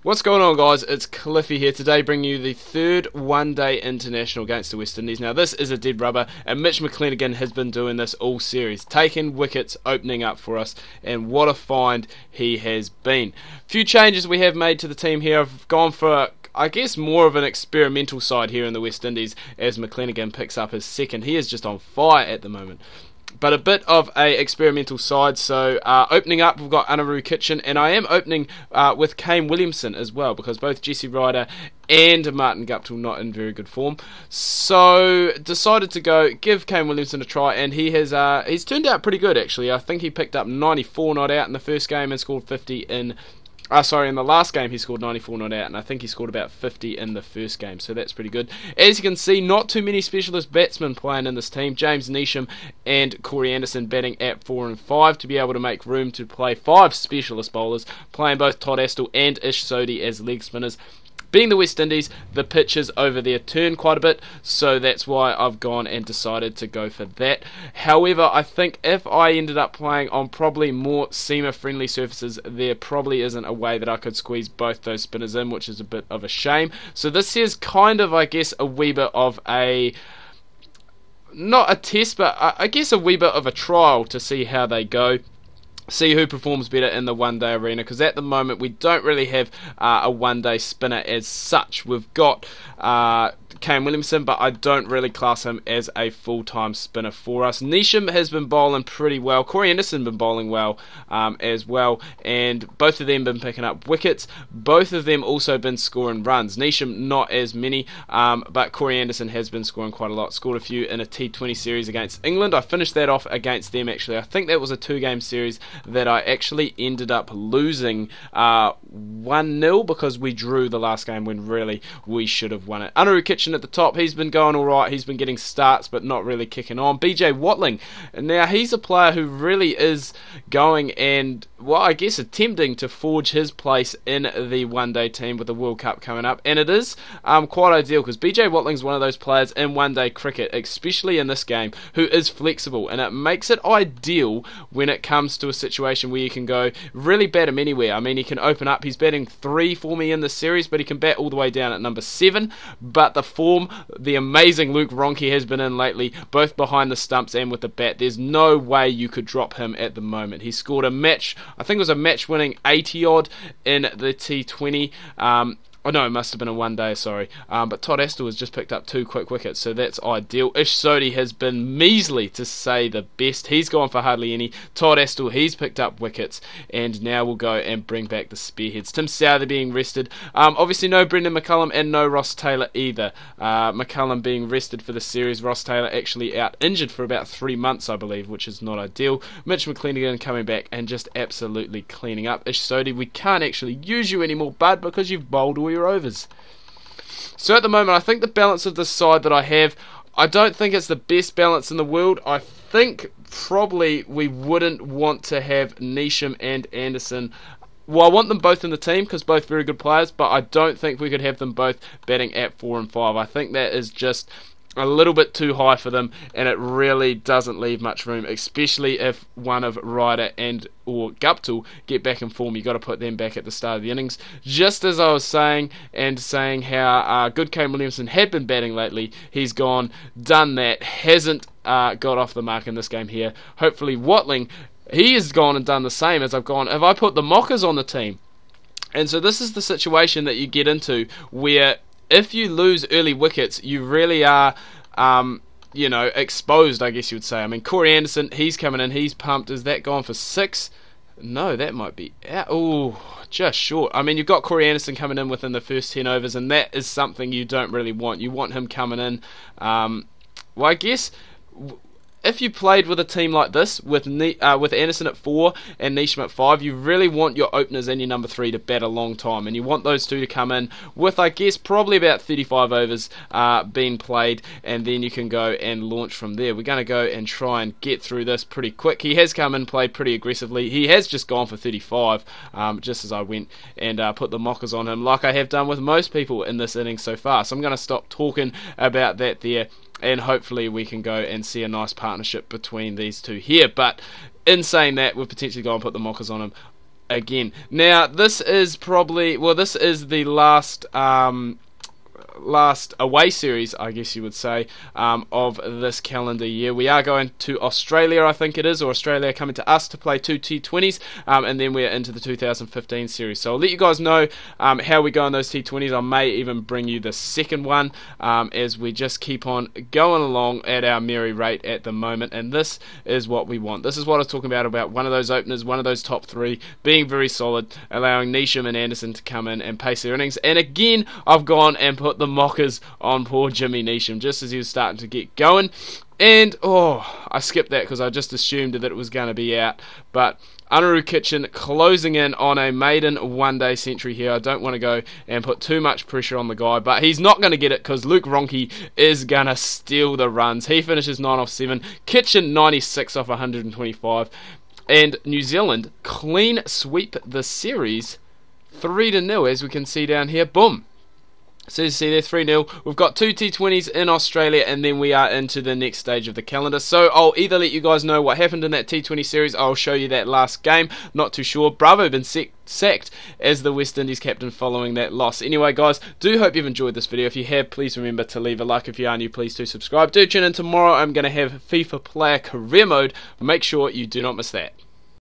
What's going on, guys? It's Cliffy here today, bringing you the third one-day international against the West Indies. Now, this is a dead rubber, and Mitch McClenaghan has been doing this all series, taking wickets, opening up for us, and what a find he has been. Few changes we have made to the team here. I've gone for, I guess, more of an experimental side here in the West Indies as McClenaghan picks up his second. He is just on fire at the moment. But a bit of a experimental side. So opening up, we've got Anaru Kitchen, and I am opening with Kane Williamson as well, because both Jesse Ryder and Martin Guptill not in very good form. So decided to give Kane Williamson a try, and he's turned out pretty good actually. I think he picked up 94 not out in the first game and scored 50 in the last game he scored 94 not out, and I think he scored about 50 in the first game, so that's pretty good. As you can see, not too many specialist batsmen playing in this team. James Neesham and Corey Anderson batting at 4 and 5 to be able to make room to play 5 specialist bowlers, playing both Todd Astle and Ish Sodhi as leg spinners. Being the West Indies, the pitches over there turn quite a bit, so that's why I've gone and decided to go for that. However, I think if I ended up playing on probably more seamer-friendly surfaces, there probably isn't a way that I could squeeze both those spinners in, which is a bit of a shame. So this is kind of, I guess, a wee bit of a... not a test, but I guess a wee bit of a trial to see how they go. See who performs better in the one-day arena, because at the moment we don't really have a one-day spinner as such. We've got Kane Williamson, but I don't really class him as a full-time spinner for us. Neesham has been bowling pretty well. Corey Anderson been bowling well as well, and both of them been picking up wickets. Both of them also been scoring runs. Neesham not as many, but Corey Anderson has been scoring quite a lot. Scored a few in a T20 series against England. I finished that off against them actually. I think that was a 2-game series that I actually ended up losing 1-0 because we drew the last game when really we should have won it. Anaru Kitchen at the top, he's been going alright, he's been getting starts but not really kicking on. BJ Watling, now he's a player who really is going and, well, I guess attempting to forge his place in the one-day team with the World Cup coming up, and it is quite ideal because BJ Watling's one of those players in one-day cricket, especially in this game, who is flexible, and it makes it ideal when it comes to a situation where you can go really bat him anywhere. I mean, he can open up, he's batting 3 for me in this series, but he can bat all the way down at number 7, but the form the amazing Luke Ronchi has been in lately, both behind the stumps and with the bat, there's no way you could drop him at the moment. He scored a match, I think it was a match-winning 80-odd in the T20. Oh no, it must have been a one-day, sorry. But Todd Astle has just picked up 2 quick wickets, so that's ideal. Ish Sodhi has been measly, to say the best. He's gone for hardly any. Todd Astle, he's picked up wickets, and now we'll go and bring back the spearheads. Tim Southey being rested. Obviously no Brendan McCullum and no Ross Taylor either. McCullum being rested for the series. Ross Taylor actually out injured for about 3 months, I believe, which is not ideal. Mitch McClenaghan coming back and just absolutely cleaning up. Ish Sodhi, we can't actually use you anymore, bud, because you've bowled all your overs. So at the moment, I think the balance of this side that I have, I don't think it's the best balance in the world. I think probably we wouldn't want to have Neesham and Anderson. Well, I want them both in the team because both very good players, but I don't think we could have them both batting at 4 and 5. I think that is just a little bit too high for them, and it really doesn't leave much room, especially if one of Ryder and or Guptill get back in form. You've got to put them back at the start of the innings. Just as I was saying how good Kane Williamson had been batting lately, he's gone, done that, hasn't got off the mark in this game here. Hopefully Watling, he has gone and done the same as I've gone. Have I put the mockers on the team? And so this is the situation that you get into where if you lose early wickets, you really are, exposed, I guess you would say. I mean, Corey Anderson, he's coming in, he's pumped. Is that gone for 6? No, that might be out. Oh, just short. I mean, you've got Corey Anderson coming in within the first 10 overs, and that is something you don't really want. You want him coming in. I guess if you played with a team like this, with Anderson at 4 and Neesham at 5, you really want your openers and your number 3 to bat a long time, and you want those two to come in with, I guess, probably about 35 overs being played, and then you can go and launch from there. We're going to go and try and get through this pretty quick. He has come in, played pretty aggressively. He has just gone for 35, just as I went and put the mockers on him, like I have done with most people in this inning so far. So I'm going to stop talking about that there, and hopefully we can go and see a nice partnership between these two here. But in saying that, we've potentially gone and put the mockers on him. again. Now, this is probably, well, this is the last away series, I guess you would say, of this calendar year. We are going to Australia, I think it is, or Australia coming to us to play 2 T20s, and then we're into the 2015 series. So I'll let you guys know how we go in those T20s. I may even bring you the second one as we just keep on going along at our merry rate at the moment, and this is what we want. This is what I was talking about one of those openers, one of those top three, being very solid, allowing Neesham and Anderson to come in and pace their innings. And again, I've gone and put the mockers on poor Jimmy Neesham just as he was starting to get going, and I skipped that because I just assumed that it was going to be out. But Anaru Kitchen closing in on a maiden one-day century here. I don't want to go and put too much pressure on the guy, but he's not going to get it because Luke Ronke is going to steal the runs. He finishes 9 off 7, Kitchen 96 off 125, and New Zealand clean sweep the series 3-0, as we can see down here. Boom. So you see there, 3-0. We've got 2 T20s in Australia, and then we are into the next stage of the calendar. So I'll either let you guys know what happened in that T20 series, I'll show you that last game, not too sure. Bravo been sacked as the West Indies captain following that loss. Anyway guys, do hope you've enjoyed this video. If you have, please remember to leave a like. If you are new, please do subscribe. Do tune in tomorrow. I'm going to have FIFA Player Career Mode. Make sure you do not miss that.